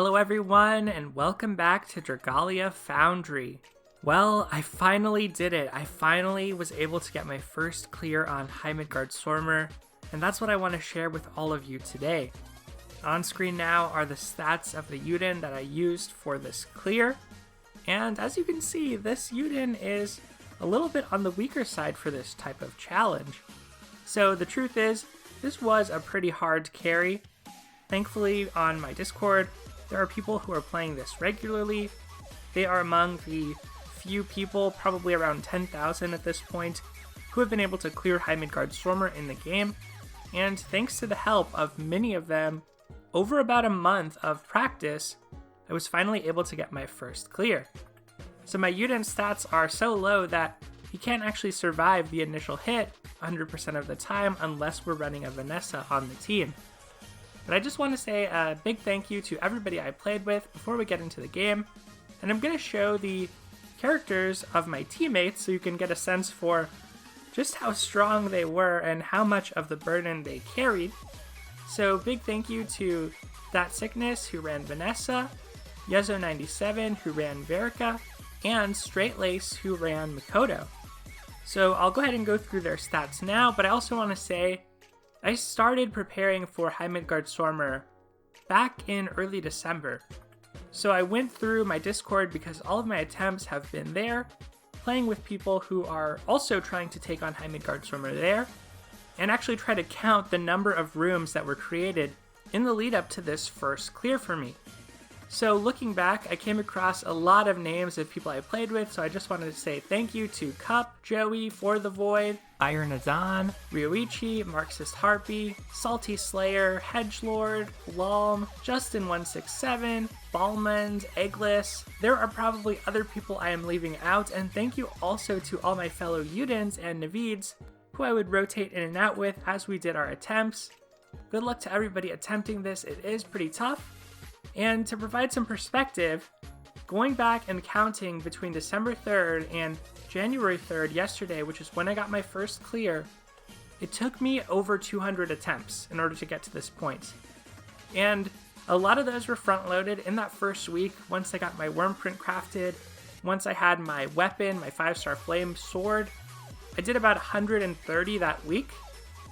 Hello everyone, and welcome back to Dragalia Foundry. Well, I finally did it. I finally was able to get my first clear on Midgardsormr, and that's what I want to share with all of you today. On screen now are the stats of the Yuden that I used for this clear, and as you can see, this Yuden is a little bit on the weaker side for this type of challenge. So the truth is, this was a pretty hard carry. Thankfully, on my Discord, there are people who are playing this regularly. They are among the few people, probably around 10,000 at this point, who have been able to clear Midgardsormr in the game. And thanks to the help of many of them, over about a month of practice, I was finally able to get my first clear. So my Yuden stats are so low that he can't actually survive the initial hit 100% of the time unless we're running a Vanessa on the team. But I just want to say a big thank you to everybody I played with before we get into the game. And I'm going to show the characters of my teammates so you can get a sense for just how strong they were and how much of the burden they carried. So big thank you to That Sickness, who ran Vanessa, Yezo97, who ran Verica, and Straightlace, who ran Mikoto. So I'll go ahead and go through their stats now, but I also want to say I started preparing for Midgardsormr back in early December. So I went through my Discord because all of my attempts have been there, playing with people who are also trying to take on Midgardsormr there, and actually try to count the number of rooms that were created in the lead up to this first clear for me. So looking back, I came across a lot of names of people I played with, so I just wanted to say thank you to Cup, Joey, For the Void, Iron Azan, Ryoichi, Marxist Harpy, Salty Slayer, Hedgelord, Lalm, Justin167, Balmond, Eggless. There are probably other people I am leaving out, and thank you also to all my fellow Yudens and Navids, who I would rotate in and out with as we did our attempts. Good luck to everybody attempting this, it is pretty tough. And to provide some perspective, going back and counting between December 3rd and January 3rd yesterday, which is when I got my first clear, it took me over 200 attempts in order to get to this point. And a lot of those were front-loaded in that first week once I got my worm print crafted, once I had my weapon, my 5-star flame sword. I did about 130 that week,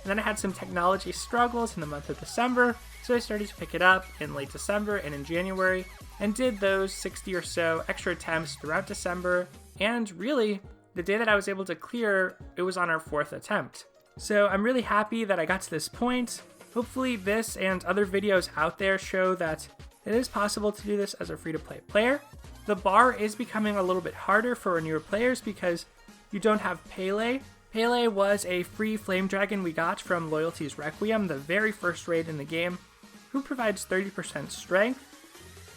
and then I had some technology struggles in the month of December, so I started to pick it up in late December and in January, and did those 60 or so extra attempts throughout December, and really, the day that I was able to clear, it was on our 4th attempt. So I'm really happy that I got to this point. Hopefully this and other videos out there show that it is possible to do this as a free-to-play player. The bar is becoming a little bit harder for newer players because you don't have Pele. Pele was a free flame dragon we got from Loyalty's Requiem, the very first raid in the game, who provides 30% strength.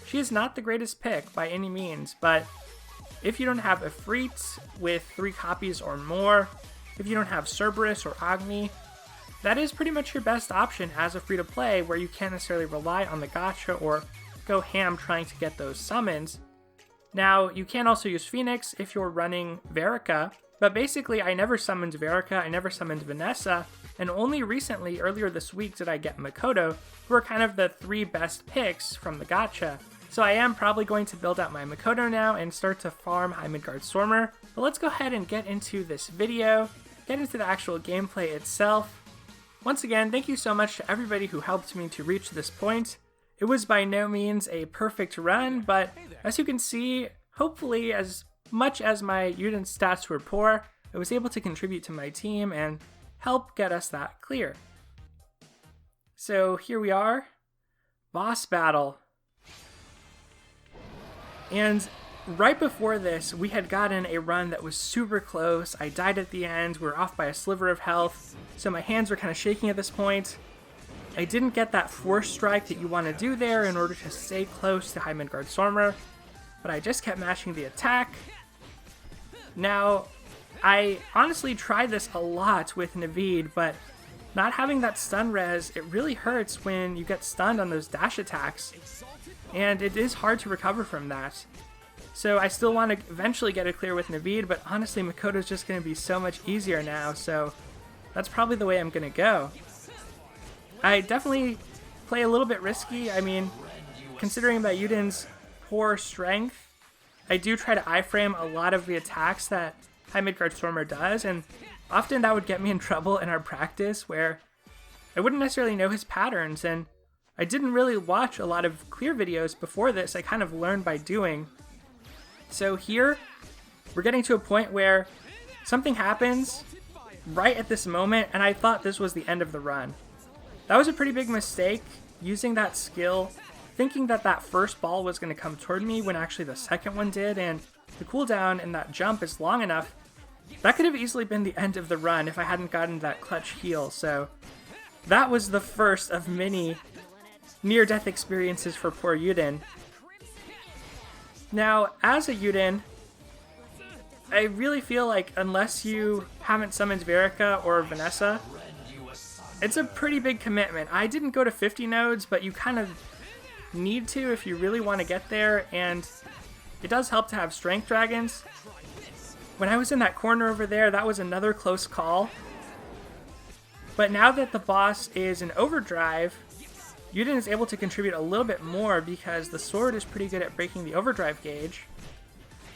She is not the greatest pick by any means, but if you don't have Ifrit with 3 copies or more, if you don't have Cerberus or Agni, that is pretty much your best option as a free-to-play where you can't necessarily rely on the gacha or go ham trying to get those summons. Now, you can also use Phoenix if you're running Verica, but basically I never summoned Verica, I never summoned Vanessa, and only recently, earlier this week, did I get Mikoto, who are kind of the 3 best picks from the gacha. So I am probably going to build out my Mikoto now and start to farm Midgardsormr. But let's go ahead and get into this video, get into the actual gameplay itself. Once again, thank you so much to everybody who helped me to reach this point. It was by no means a perfect run, but as you can see, hopefully as much as my Yuden stats were poor, I was able to contribute to my team and help get us that clear. So here we are, boss battle. And right before this, we had gotten a run that was super close. I died at the end, we were off by a sliver of health, so my hands were kind of shaking at this point. I didn't get that force strike that you want to do there in order to stay close to Midgardsormr, but I just kept mashing the attack. Now, I honestly tried this a lot with Navid, but not having that stun res, it really hurts when you get stunned on those dash attacks, and it is hard to recover from that. So I still want to eventually get a clear with Navid, but honestly Mikoto's just going to be so much easier now, so that's probably the way I'm going to go. I definitely play a little bit risky. I mean, considering that Yuden's poor strength, I do try to iframe a lot of the attacks that High Midgardsormr does, and often that would get me in trouble in our practice where I wouldn't necessarily know his patterns, and I didn't really watch a lot of clear videos before this. I kind of learned by doing. So here, we're getting to a point where something happens right at this moment, and I thought this was the end of the run. That was a pretty big mistake, using that skill, thinking that that first ball was going to come toward me when actually the second one did, and the cooldown in that jump is long enough. That could have easily been the end of the run if I hadn't gotten that clutch heal, so that was the first of many near-death experiences for poor Yuden. Now, as a Yuden, I really feel like unless you haven't summoned Verika or Vanessa, it's a pretty big commitment. I didn't go to 50 nodes, but you kind of need to if you really want to get there, and it does help to have strength dragons. When I was in that corner over there, that was another close call. But now that the boss is in overdrive, Yuden is able to contribute a little bit more because the sword is pretty good at breaking the overdrive gauge.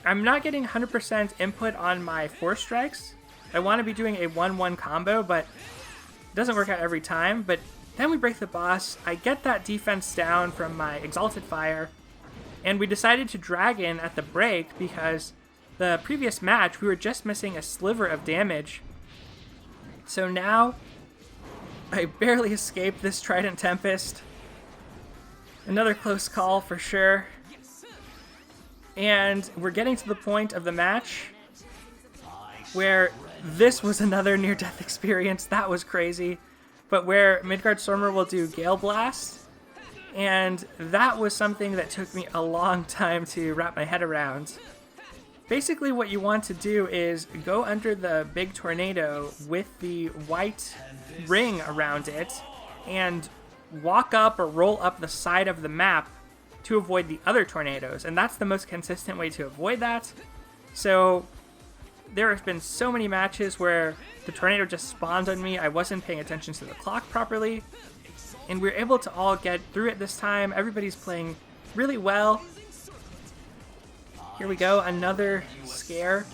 I'm not getting 100% input on my force strikes. I want to be doing a 1-1 combo, but it doesn't work out every time. But then we break the boss, I get that defense down from my Exalted Fire, and we decided to Dragon at the break because the previous match we were just missing a sliver of damage. So now I barely escaped this Trident Tempest. Another close call for sure. And we're getting to the point of the match where this was another near-death experience. That was crazy. But where Midgardsormr will do Gale Blast. And that was something that took me a long time to wrap my head around. Basically what you want to do is go under the big tornado with the white ring around it and walk up or roll up the side of the map to avoid the other tornadoes, and that's the most consistent way to avoid that. So there have been so many matches where the tornado just spawned on me, I wasn't paying attention to the clock properly, and we were able to all get through it this time. Everybody's playing really well. Here we go, another scare.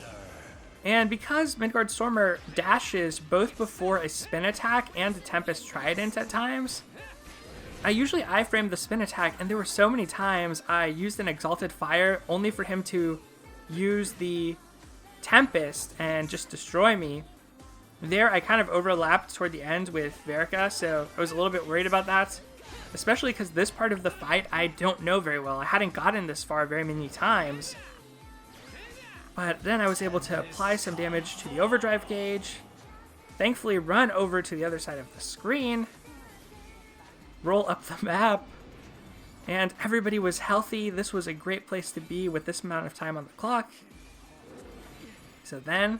And because Midgardsormr dashes both before a spin attack and a Tempest Trident at times, I usually iframe the spin attack, and there were so many times I used an Exalted Fire only for him to use the Tempest and just destroy me. There I kind of overlapped toward the end with Verika, so I was a little bit worried about that, especially because this part of the fight I don't know very well. I hadn't gotten this far very many times. But then I was able to apply some damage to the overdrive gauge, thankfully run over to the other side of the screen, roll up the map, and everybody was healthy. This was a great place to be with this amount of time on the clock. So then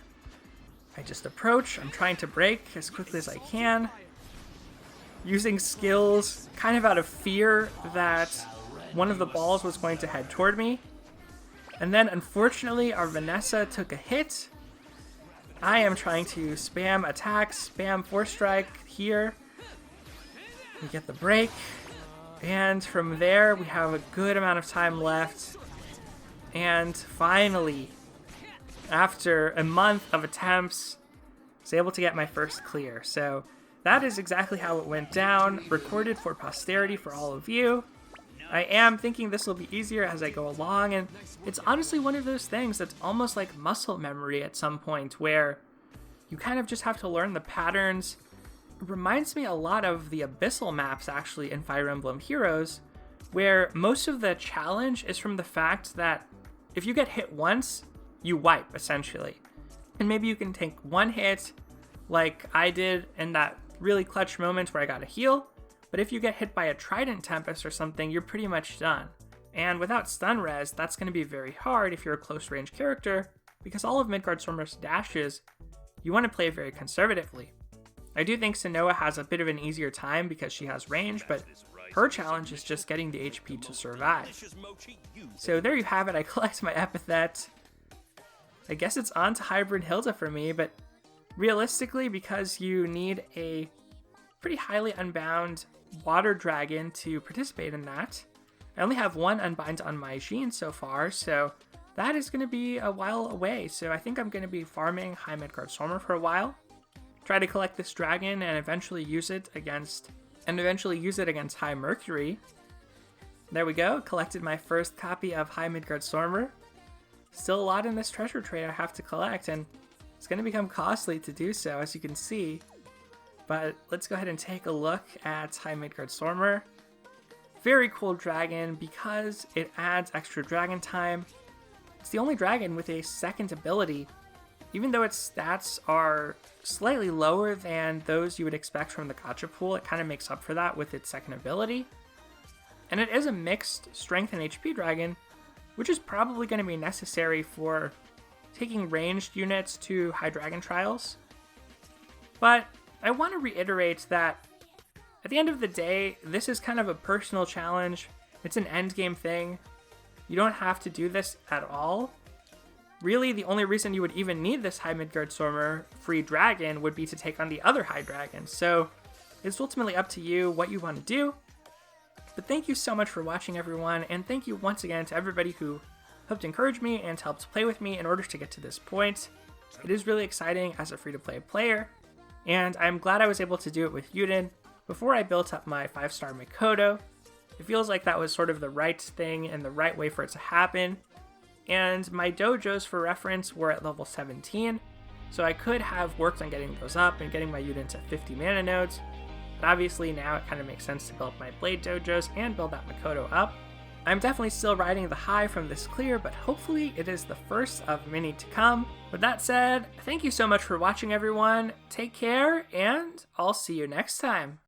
I just approach, I'm trying to break as quickly as I can, using skills kind of out of fear that one of the balls was going to head toward me. And then, unfortunately, our Vanessa took a hit. I am trying to spam attacks, spam Force Strike here. We get the break. And from there, we have a good amount of time left. And finally, after a month of attempts, I was able to get my first clear. So that is exactly how it went down, recorded for posterity for all of you. I am thinking this will be easier as I go along, and it's honestly one of those things that's almost like muscle memory at some point, where you kind of just have to learn the patterns. It reminds me a lot of the Abyssal maps, actually, in Fire Emblem Heroes, where most of the challenge is from the fact that if you get hit once, you wipe, essentially. And maybe you can take one hit, like I did in that really clutch moment where I got a heal, but if you get hit by a Trident Tempest or something, you're pretty much done. And without stun res, that's going to be very hard if you're a close range character, because all of Midgardsormr's dashes, you want to play very conservatively. I do think Sanoa has a bit of an easier time because she has range, but her challenge is just getting the HP to survive. So there you have it, I collect my epithet. I guess it's on to Hybrid Hilda for me, but realistically, because you need a pretty highly unbound water dragon to participate in that, I only have one unbind on my Jean so far, so that is going to be a while away. So I think I'm going to be farming High Midgardsormr for a while. Try to collect this dragon and eventually use it against High Mercury. There we go, collected my first copy of High Midgardsormr. Still a lot in this treasure trade I have to collect, and it's going to become costly to do so, as you can see. But let's go ahead and take a look at High Midgardsormr. Very cool dragon because it adds extra dragon time. It's the only dragon with a second ability. Even though its stats are slightly lower than those you would expect from the gacha pool, it kind of makes up for that with its second ability. And it is a mixed strength and HP dragon, which is probably going to be necessary for taking ranged units to high dragon trials. But I want to reiterate that at the end of the day, this is kind of a personal challenge. It's an endgame thing. You don't have to do this at all. Really, the only reason you would even need this High Midgardsormr free dragon would be to take on the other high dragons. So it's ultimately up to you what you want to do. But thank you so much for watching, everyone, and thank you once again to everybody who helped encourage me and helped play with me in order to get to this point. It is really exciting as a free-to-play player, and I'm glad I was able to do it with Yuden before I built up my 5-star Mikoto. It feels like that was sort of the right thing and the right way for it to happen. And my dojos, for reference, were at level 17, so I could have worked on getting those up and getting my Yuden to 50 mana nodes. But obviously now it kind of makes sense to build my Blade dojos and build that Mikoto up. I'm definitely still riding the high from this clear, but hopefully it is the first of many to come. With that said, thank you so much for watching, everyone. Take care, and I'll see you next time.